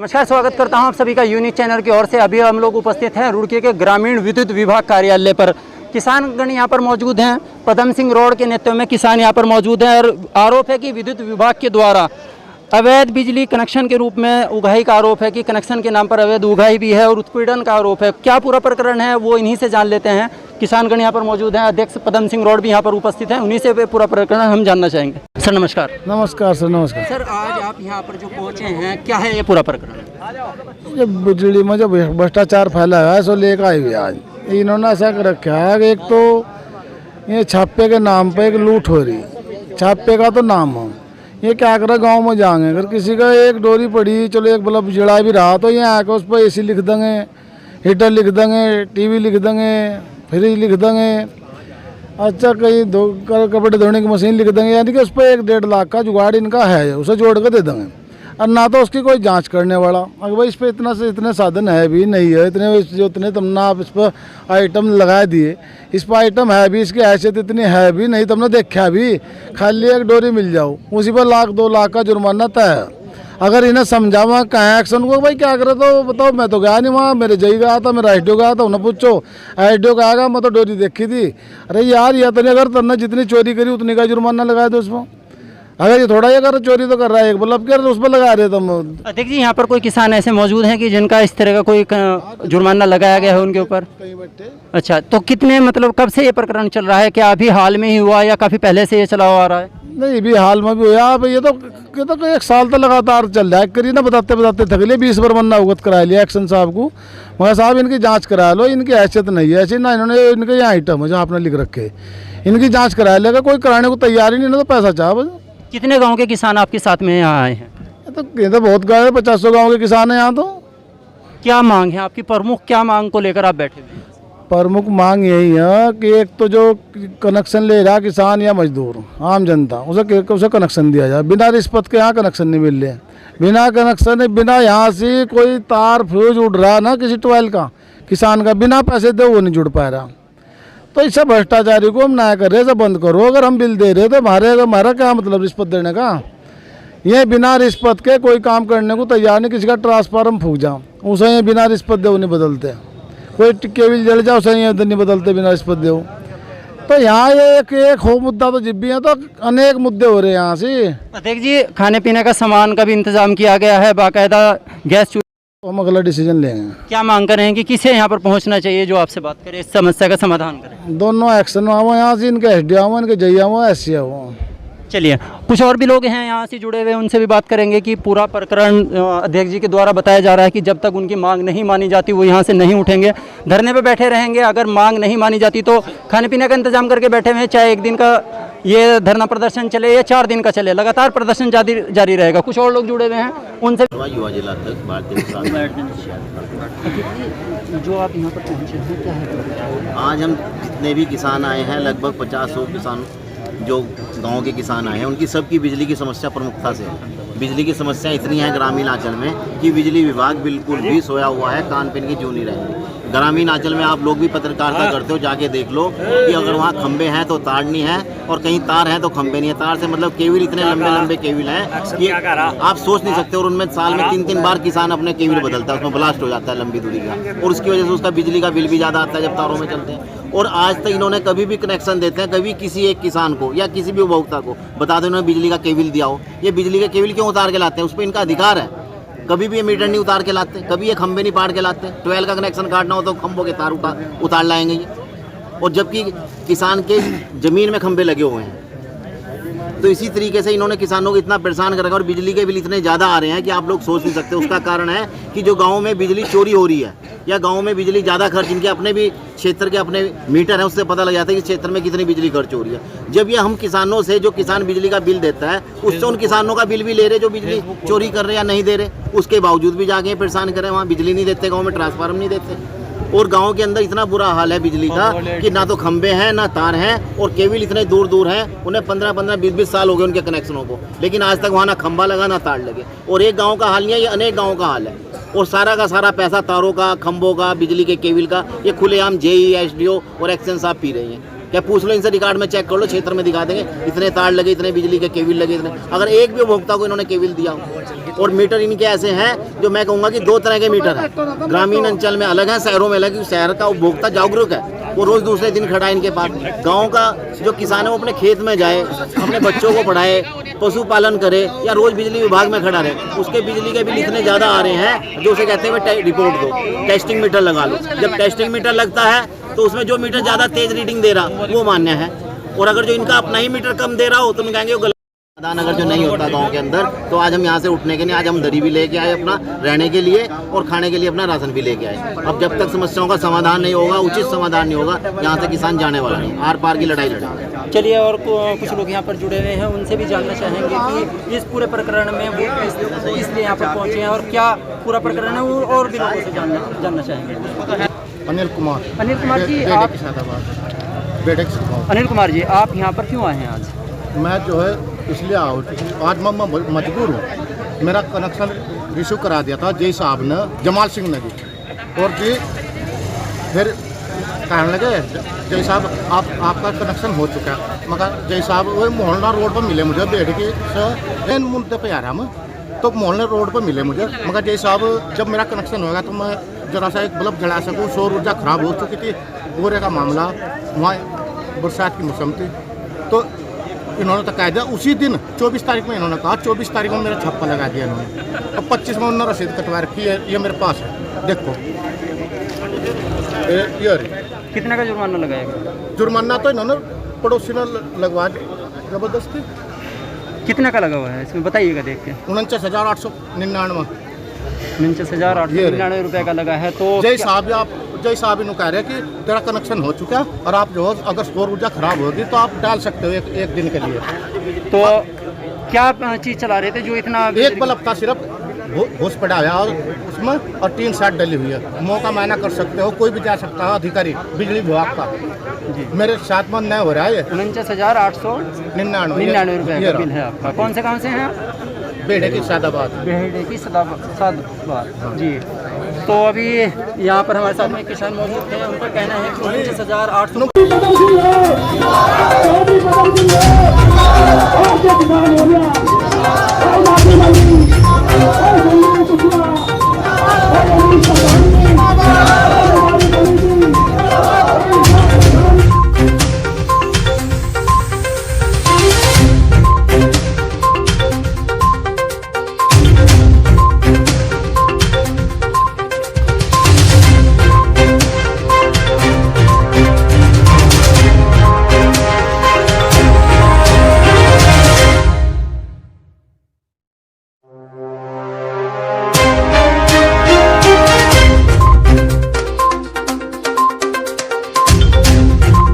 नमस्कार, स्वागत करता हूं आप सभी का यूनिक चैनल की ओर से। अभी हम लोग उपस्थित हैं रुड़की के ग्रामीण विद्युत विभाग कार्यालय पर। किसानगण यहां पर मौजूद हैं। पदम सिंह रोड के नेतृत्व में किसान यहां पर मौजूद हैं और आरोप है कि विद्युत विभाग के द्वारा अवैध बिजली कनेक्शन के रूप में उगाही का आरोप है कि कनेक्शन के नाम पर अवैध उगाही भी है और उत्पीड़न का आरोप है। क्या पूरा प्रकरण है वो इन्हीं से जान लेते हैं। किसानगण यहाँ पर मौजूद हैं। अध्यक्ष पदम सिंह रोड भी यहाँ पर उपस्थित हैं। उन्हीं से पूरा प्रकरण हम जानना चाहेंगे। सर नमस्कार। नमस्कार सर। नमस्कार सर, आज आप यहाँ पर जो पहुँचे हैं, क्या है ये पूरा प्रकरण? ये बिजली में जो भ्रष्टाचार फैला है सो लेकर आई हुई आज इन्होंने ऐसा कर रखा है कि एक तो ये छापे के नाम पे एक लूट हो रही, छापे का तो नाम हो, ये क्या करे गांव में जाएंगे अगर किसी का एक डोरी पड़ी, चलो एक बल्ब जड़ा भी रहा तो ये आकर उस पर एसी लिख देंगे, हीटर लिख देंगे, टीवी लिख देंगे, फ्रिज लिख देंगे, अच्छा कहीं कपड़े धोने की मशीन लिख देंगे। यानी कि उस पर 1-1.5 लाख का जुगाड़ इनका है, उसे जोड़ कर दे देंगे। और ना तो उसकी कोई जांच करने वाला, अगर भाई इस पर इतना से इतने साधन है भी नहीं है, इतने जो इतने तुमने आप इस पर आइटम लगा दिए, इस पर आइटम है भी, इसकी हैसियत इतनी है भी नहीं, तुमने देखा भी, खाली एक डोरी मिल जाओ उसी पर 1-2 लाख का जुर्माना तय है। अगर इन्हें समझावा कहाँ एक्शन को भाई क्या करे तो बताओ। मैं तो गया नहीं वहाँ, मेरे जई गया था, मेरा आईडीओ गया था, उन्हें पूछो आईडीओ का आएगा, मैं तो डोरी देखी थी। अरे यार ये तो नहीं, अगर तुमने जितनी चोरी करी उतनी का जुर्माना लगाया दो उसमें। अगर ये थोड़ा ये कर चोरी तो कर रहा है एक बल्ब के उस पर लगा रहे तुम। अध्यक्ष जी, यहाँ पर कोई किसान ऐसे मौजूद हैं कि जिनका इस तरह का कोई जुर्माना लगाया गया है उनके ऊपर? अच्छा, तो कितने मतलब कब से ये प्रकरण चल रहा है? क्या अभी हाल में ही हुआ या काफ़ी पहले से ये चला हुआ आ रहा है? नहीं, भी हाल में भी हुआ। अब ये तो 1 साल तो लगातार चल रहा है। करी ना बताते बताते थक लिए, 20 बार मन्ना अवगत करा लिया एक्शन साहब को, मगर साहब इनकी जांच करा लो, इनकी हैसियत नहीं है ऐसी ना, इन्होंने इनके यहाँ आइटम है जहाँ आपने लिख रखे, इनकी जांच करा लेगा, कोई कराने को तैयार ही नहीं, ना तो पैसा चाह बस। कितने गाँव के किसान आपके साथ में यहाँ आए हैं? ये तो बहुत गाँव है, 50 गाँव के किसान हैं यहाँ। तो क्या मांग है आपकी? प्रमुख क्या मांग को लेकर आप बैठे हुए हैं? प्रमुख मांग यही है कि एक तो जो कनेक्शन ले रहा किसान या मजदूर आम जनता, उसे कनेक्शन दिया जाए। बिना रिश्वत के यहाँ कनेक्शन नहीं मिल रहे, बिना कनेक्शन, बिना यहाँ से कोई तार फ्यूज उड़ रहा ना किसी ट्वेल का किसान का, बिना पैसे दे वो नहीं जुड़ पा रहा। तो इस भ्रष्टाचारी को हम ना कर रहे, सब बंद करो। अगर हम बिल दे रहे तो हमारा क्या मतलब रिश्वत देने का? ये बिना रिश्वत के कोई काम करने को तैयार नहीं। किसी का ट्रांसफार्मर फूक जाओ उसे ये बिना रिश्वत दे नहीं बदलते, कोई केबल जल जाओ उसे ये नहीं बदलते बिना रिश्वत दे। तो यहाँ ये एक हो मुद्दा तो जिब भी है, तो अनेक मुद्दे हो रहे हैं यहाँ से। अध्यक्ष जी, खाने पीने का सामान का भी इंतजाम किया गया है, बाकायदा गैस। हम अगला डिसीजन लेंगे। क्या मांग करें कि किसे यहाँ पर पहुँचना चाहिए जो आपसे बात करे, इस समस्या का समाधान करें? दोनों एक्शन आओ यहाँ से, इनके एसडी आओ, इनके जई आओ, एससी आओ। चलिए, कुछ और भी लोग हैं यहाँ से जुड़े हुए, उनसे भी बात करेंगे कि पूरा प्रकरण अध्यक्ष जी के द्वारा बताया जा रहा है कि जब तक उनकी मांग नहीं मानी जाती वो यहाँ से नहीं उठेंगे, धरने पे बैठे रहेंगे। अगर मांग नहीं मानी जाती तो खाने पीने का इंतजाम करके बैठे हुए हैं, चाहे 1 दिन का ये धरना प्रदर्शन चले या 4 दिन का चले, लगातार प्रदर्शन जारी रहेगा। कुछ और लोग जुड़े हुए हैं, उनसे युवा जिला अध्यक्ष भारतीय किसान। जो आप यहाँ पर पहुँचे हैं, क्या है? आज हम जितने भी किसान आए हैं, लगभग 50 किसान जो गांव के किसान आए हैं, उनकी सबकी बिजली की समस्या प्रमुखता से है। बिजली की समस्या इतनी है ग्रामीण आंचल में कि बिजली विभाग बिल्कुल भी सोया हुआ है, कान पिन की जू नहीं रही। ग्रामीण आंचल में आप लोग भी पत्रकारिता करते हो, जाके देख लो कि अगर वहाँ खंबे हैं तो तार नहीं है, और कहीं तार हैं तो खंबे नहीं है। तार से मतलब केबल, इतने लंबे लंबे केबल हैं कि आप सोच नहीं सकते। और उनमें साल में 3-3 बार किसान अपने केबल बदलता है, उसमें ब्लास्ट हो जाता है लंबी दूरी का, और उसकी वजह से उसका बिजली का बिल भी ज़्यादा आता है जब तारों में चलते हैं। और आज तक इन्होंने कभी भी कनेक्शन देते हैं, कभी किसी एक किसान को या किसी भी उपभोक्ता को बता दो इन्होंने बिजली का केबल दिया हो। ये बिजली का केबल क्यों उतार के लाते हैं? उस पर इनका अधिकार है। कभी भी ये मीटर नहीं उतार के लाते, कभी ये खंबे नहीं पाड़ के लाते। 12 का कनेक्शन काटना हो तो खंभों के तार उतार लाएंगे ये, और जबकि किसान के ज़मीन में खंबे लगे हुए हैं। तो इसी तरीके से इन्होंने किसानों को इतना परेशान कर रखा, और बिजली के बिल इतने ज़्यादा आ रहे हैं कि आप लोग सोच नहीं सकते। उसका कारण है कि जो गाँव में बिजली चोरी हो रही है या गाँव में बिजली ज़्यादा खर्च, इनके अपने भी क्षेत्र के अपने मीटर हैं, उससे पता लग जाता है कि क्षेत्र में कितनी बिजली खर्च हो रही है। जब ये हम किसानों से, जो किसान बिजली का बिल देता है, उससे उन किसानों का बिल भी ले रहे जो बिजली चोरी कर रहे या नहीं दे रहे, उसके बावजूद भी जाके परेशान कर रहे हैं। वहाँ बिजली नहीं देते, गाँव में ट्रांसफार्मर नहीं देते, और गांव के अंदर इतना बुरा हाल है बिजली का कि ना तो खंबे हैं ना तार हैं, और केबल इतने दूर दूर हैं। उन्हें 15-15, 20-20 साल हो गए उनके कनेक्शनों को, लेकिन आज तक वहाँ ना खंबा लगा ना तार लगे। और एक गांव का हाल नहीं है, ये अनेक गांव का हाल है। और सारा का सारा पैसा तारों का, खंबों का, बिजली के केबल का ये खुलेआम जेई, एसडीओ और एक्शन साहब पी रही हैं। क्या पूछ लो इनसे, रिकॉर्ड में चेक कर लो, क्षेत्र में दिखा देंगे इतने तार लगे, इतने बिजली के केबल लगे, इतने। अगर एक भी उपभोक्ता को इन्होंने केबल दिया हो और मीटर इनके ऐसे हैं जो मैं कहूँगा कि दो तरह के मीटर हैं। ग्रामीण अंचल में अलग है, शहरों में अलग है। शहर का उपभोक्ता जागरूक है, वो रोज़ दूसरे दिन खड़ा है इनके पास। गाँव का जो किसान है वो अपने खेत में जाए, अपने बच्चों को पढ़ाए, पशुपालन करे, या रोज़ बिजली विभाग में खड़ा रहे, उसके बिजली के बिल इतने ज़्यादा आ रहे हैं जो उसे कहते हैं रिपोर्ट दो, टेस्टिंग मीटर लगा लो। जब टेस्टिंग मीटर लगता है तो उसमें जो मीटर ज़्यादा तेज रीडिंग दे रहा वो मान्य है, और अगर जो इनका अपना ही मीटर कम दे रहा हो तो हम कहेंगे वो गलत। समाधान अगर जो नहीं होता गांव के अंदर, तो आज हम यहाँ से उठने के लिए, आज हम दरी भी लेके आए अपना रहने के लिए, और खाने के लिए अपना राशन भी लेके आए। अब जब तक समस्याओं का समाधान नहीं होगा, उचित समाधान नहीं होगा, यहाँ से किसान जाने वाला नहीं, आर पार की लड़ाई लड़ेगा। चलिए, और कुछ लोग यहाँ पर जुड़े हुए हैं, उनसे भी जानना चाहेंगे कि इस पूरे प्रकरण में वो इसलिए यहाँ पर पहुँचे हैं और क्या पूरा प्रकरण है, वो और भी लोगों से जानना चाहेंगे। अनिल कुमार जी, आप अनिल कुमार जी, आप यहाँ पर क्यों आए हैं आज? मैं जो है इसलिए आओ, आज मैं मजबूर हूँ। मेरा कनेक्शन रिश्यू करा दिया था जय साहब ने, जमाल सिंह ने जी, और जी फिर कहने लगे जय साहब आपका कनेक्शन हो चुका है। मगर जय साहब वही मोहल्ला रोड पर मिले मुझे, बेड़की से मुद्दे पे आ रहा मैं, तो मोहल्ला रोड पर मिले मुझे। मगर जय साहब जब मेरा कनेक्शन होगा तो मैं जरा सा एक बल्ब जला सकूँ। सौर ऊर्जा खराब हो चुकी थी, गोरे का मामला, वहाँ बरसात की मौसम थी, तो इन्होंने तो कह दिया उसी दिन 24 तारीख में। इन्होंने कहा 24 तारीख में मेरा छप्पा लगा दिया इन्होंने, और 25 में उन्होंने रसीद कटवा रखी है, ये मेरे पास है, देखो ये कितने का जुर्माना लगाएगा? जुर्माना तो इन्होंने पड़ोसी ने लगवा जबरदस्ती। कितने का लगा हुआ है इसमें बताइएगा देख के। 49,899 49,899 रुपये का लगा है। तो जय साहब इन्हों कह रहे हैं कि तेरा कनेक्शन हो चुका है, और आप जो अगर सौर ऊर्जा खराब होगी तो आप डाल सकते हो एक दिन के लिए। तो क्या चीज़ चला रहे थे जो इतना? एक बल्ब था सिर्फ, घुस पड़ा है और उसमें, और 3 सेट डली हुई है। मौका मायना कर सकते हो, कोई भी जा सकता है अधिकारी बिजली विभाग का जी। मेरे साथ में नया हो रहा है 49,899 रुपये का बिल है आपका। कौन से गाँव से हैं आप? बेड़े की सादाबाद। बेड़े की सादाबाद जी। तो अभी यहाँ पर हमारे साथ में किसान मौजूद हैं, उनका कहना है कि 49,800